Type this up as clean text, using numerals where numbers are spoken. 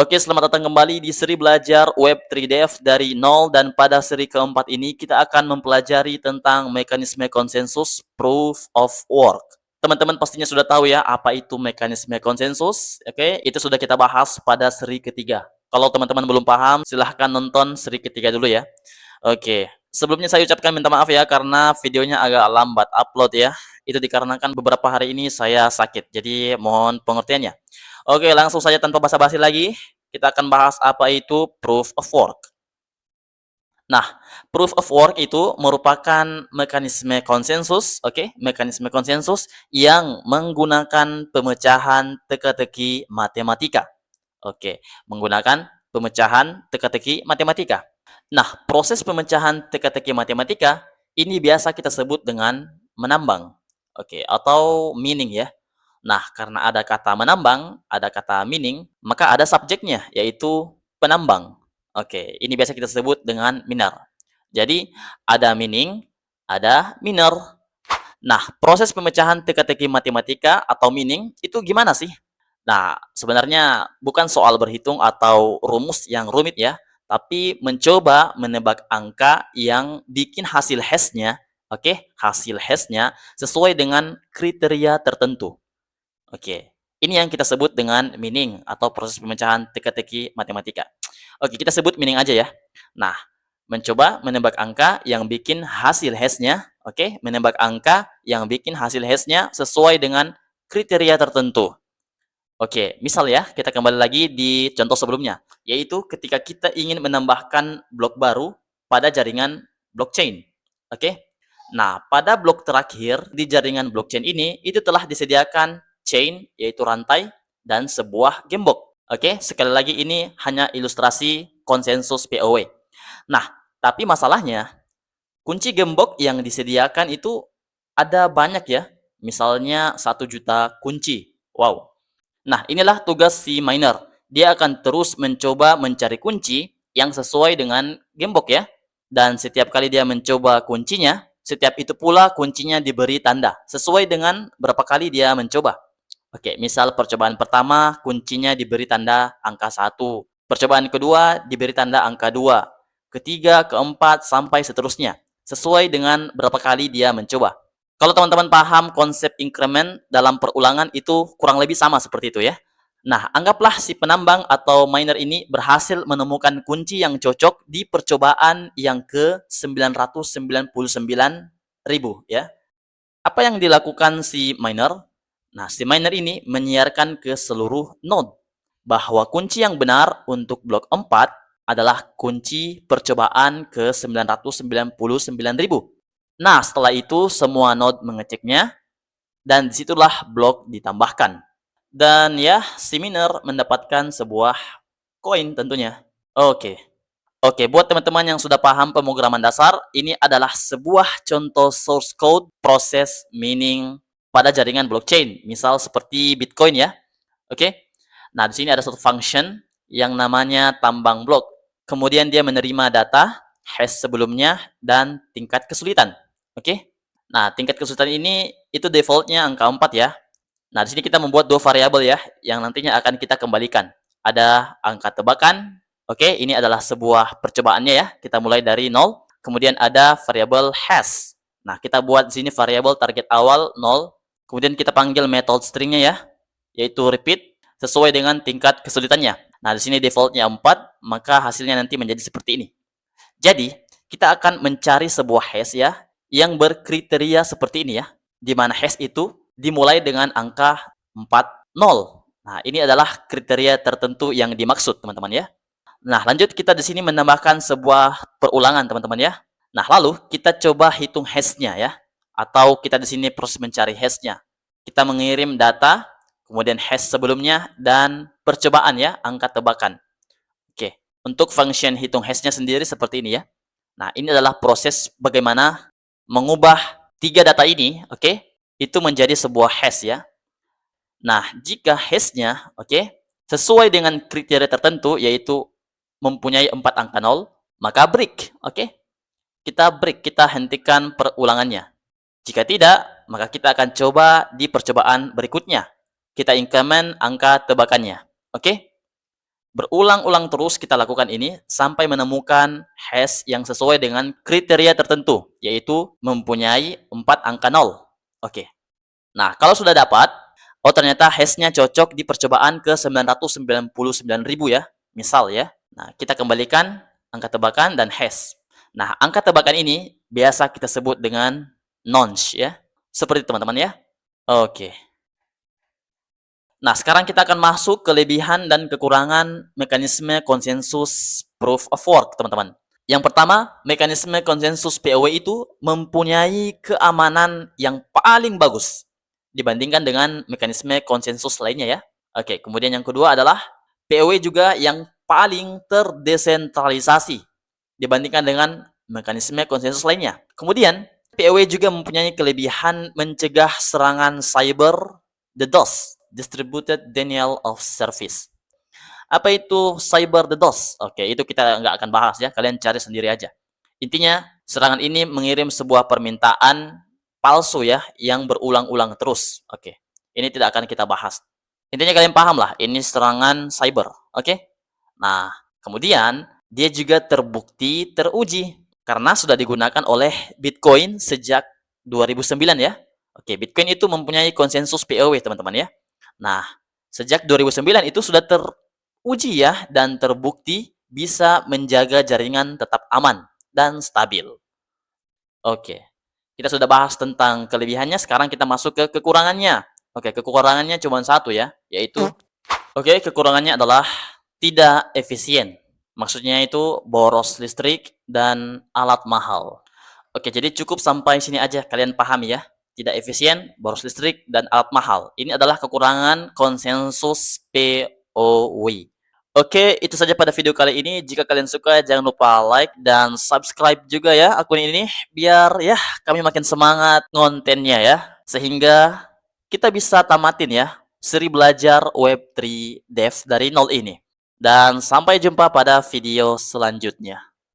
Oke, selamat datang kembali di seri belajar Web 3Dev dari nol, dan pada seri keempat ini kita akan mempelajari tentang mekanisme konsensus Proof of Work. Teman-teman pastinya sudah tahu ya apa itu mekanisme konsensus. Oke, itu sudah kita bahas pada seri ketiga. Kalau teman-teman belum paham, silahkan nonton seri ketiga dulu ya. Oke, sebelumnya saya ucapkan minta maaf ya karena videonya agak lambat upload ya. Itu dikarenakan beberapa hari ini saya sakit, jadi mohon pengertiannya. Oke, langsung saja tanpa basa-basi lagi, kita akan bahas apa itu proof of work. Nah, proof of work itu merupakan mekanisme konsensus, oke, mekanisme konsensus yang menggunakan pemecahan teka-teki matematika. Oke, menggunakan pemecahan teka-teki matematika. Nah, proses pemecahan teka-teki matematika ini biasa kita sebut dengan menambang. Oke, atau meaning ya. Nah, karena ada kata menambang, ada kata meaning, maka ada subjeknya, yaitu penambang. Oke, ini biasa kita sebut dengan miner. Jadi, ada meaning, ada miner. Nah, proses pemecahan teka-teki matematika atau meaning itu gimana sih? Nah, sebenarnya bukan soal berhitung atau rumus yang rumit ya, tapi mencoba menebak angka yang bikin hasil hashnya, oke, hasil hashnya sesuai dengan kriteria tertentu. Oke, ini yang kita sebut dengan meaning atau proses pemecahan teka-teki matematika. Oke, kita sebut meaning aja ya. Nah, mencoba menebak angka yang bikin hasil hashnya, oke, menebak angka yang bikin hasil hashnya sesuai dengan kriteria tertentu. Oke, misal ya, kita kembali lagi di contoh sebelumnya, yaitu ketika kita ingin menambahkan blok baru pada jaringan blockchain. Oke. Nah, pada blok terakhir di jaringan blockchain ini, itu telah disediakan chain, yaitu rantai, dan sebuah gembok. Oke, sekali lagi ini hanya ilustrasi konsensus POW. Nah, tapi masalahnya, kunci gembok yang disediakan itu ada banyak ya. Misalnya 1 juta kunci. Wow. Nah, inilah tugas si miner. Dia akan terus mencoba mencari kunci yang sesuai dengan gembok ya. Dan setiap kali dia mencoba kuncinya, setiap itu pula kuncinya diberi tanda sesuai dengan berapa kali dia mencoba. Oke, misal percobaan pertama kuncinya diberi tanda angka 1. Percobaan kedua diberi tanda angka 2. Ketiga, keempat, sampai seterusnya. Sesuai dengan berapa kali dia mencoba. Kalau teman-teman paham konsep increment dalam perulangan itu kurang lebih sama seperti itu ya. Nah, anggaplah si penambang atau miner ini berhasil menemukan kunci yang cocok di percobaan yang ke-999.000 ya. Apa yang dilakukan si miner? Nah, si miner ini menyiarkan ke seluruh node bahwa kunci yang benar untuk blok 4 adalah kunci percobaan ke-999.000. Nah, setelah itu semua node mengeceknya dan disitulah blok ditambahkan. Dan ya, si miner mendapatkan sebuah koin tentunya. Oke. Oke, buat teman-teman yang sudah paham pemrograman dasar, ini adalah sebuah contoh source code proses mining pada jaringan blockchain. Misal seperti Bitcoin ya. Oke. Nah, di sini ada satu function yang namanya tambang blok. Kemudian dia menerima data, hash sebelumnya, dan tingkat kesulitan. Oke. Nah, tingkat kesulitan ini itu defaultnya angka 4 ya. Nah, di sini kita membuat 2 variabel ya, yang nantinya akan kita kembalikan. Ada angka tebakan. Oke, ini adalah sebuah percobaannya ya. Kita mulai dari 0. Kemudian ada variabel hash. Nah, kita buat di sini variabel target awal 0. Kemudian kita panggil method stringnya ya, yaitu repeat sesuai dengan tingkat kesulitannya. Nah, di sini defaultnya 4, maka hasilnya nanti menjadi seperti ini. Jadi, kita akan mencari sebuah hash ya, yang berkriteria seperti ini ya, di mana hash itu dimulai dengan angka 40. Nah, ini adalah kriteria tertentu yang dimaksud, teman-teman ya. Nah, lanjut kita di sini menambahkan sebuah perulangan, teman-teman ya. Nah, lalu kita coba hitung hashnya ya, atau kita di sini proses mencari hashnya. Kita mengirim data, kemudian hash sebelumnya, dan percobaan ya, angka tebakan. Oke, untuk function hitung hashnya sendiri seperti ini ya. Nah, ini adalah proses bagaimana mengubah 3 data ini, oke, itu menjadi sebuah hash ya. Nah, jika hashnya, oke, sesuai dengan kriteria tertentu, yaitu mempunyai 4 angka 0, maka break, oke. Kita break, kita hentikan perulangannya. Jika tidak, maka kita akan coba di percobaan berikutnya. Kita increment angka tebakannya, oke. Berulang-ulang terus kita lakukan ini sampai menemukan hash yang sesuai dengan kriteria tertentu, yaitu mempunyai 4 angka 0. Oke. Nah, kalau sudah dapat, oh ternyata hash-nya cocok di percobaan ke 999.000 ya, misal ya. Nah, kita kembalikan angka tebakan dan hash. Nah, angka tebakan ini biasa kita sebut dengan nonce ya. Seperti teman-teman ya. Oke. Nah, sekarang kita akan masuk kelebihan dan kekurangan mekanisme konsensus proof of work, teman-teman. Yang pertama, mekanisme konsensus POW itu mempunyai keamanan yang paling bagus dibandingkan dengan mekanisme konsensus lainnya ya. Oke, kemudian yang kedua adalah POW juga yang paling terdesentralisasi dibandingkan dengan mekanisme konsensus lainnya. Kemudian, POW juga mempunyai kelebihan mencegah serangan cyber DDoS, Distributed Denial of Service. Apa itu cyber DDoS? Oke, itu kita nggak akan bahas ya, kalian cari sendiri aja. Intinya, serangan ini mengirim sebuah permintaan palsu ya, yang berulang-ulang terus. Oke, ini tidak akan kita bahas. Intinya kalian paham lah, ini serangan cyber. Oke? Nah, kemudian dia juga terbukti teruji karena sudah digunakan oleh Bitcoin sejak 2009 ya. Oke, Bitcoin itu mempunyai konsensus POW teman-teman ya. Nah, sejak 2009 itu sudah teruji ya dan terbukti bisa menjaga jaringan tetap aman dan stabil. Oke, kita sudah bahas tentang kelebihannya, sekarang kita masuk ke kekurangannya. Oke, kekurangannya cuma satu ya, yaitu kekurangannya adalah tidak efisien. Maksudnya itu boros listrik dan alat mahal. Oke, jadi cukup sampai sini aja kalian pahami ya. Tidak efisien, boros listrik, dan alat mahal. Ini adalah kekurangan konsensus POW. Oke, itu saja pada video kali ini. Jika kalian suka, jangan lupa like dan subscribe juga ya akun ini, biar ya kami makin semangat kontennya ya. Sehingga kita bisa tamatin ya seri belajar Web3 Dev dari nol ini. Dan sampai jumpa pada video selanjutnya.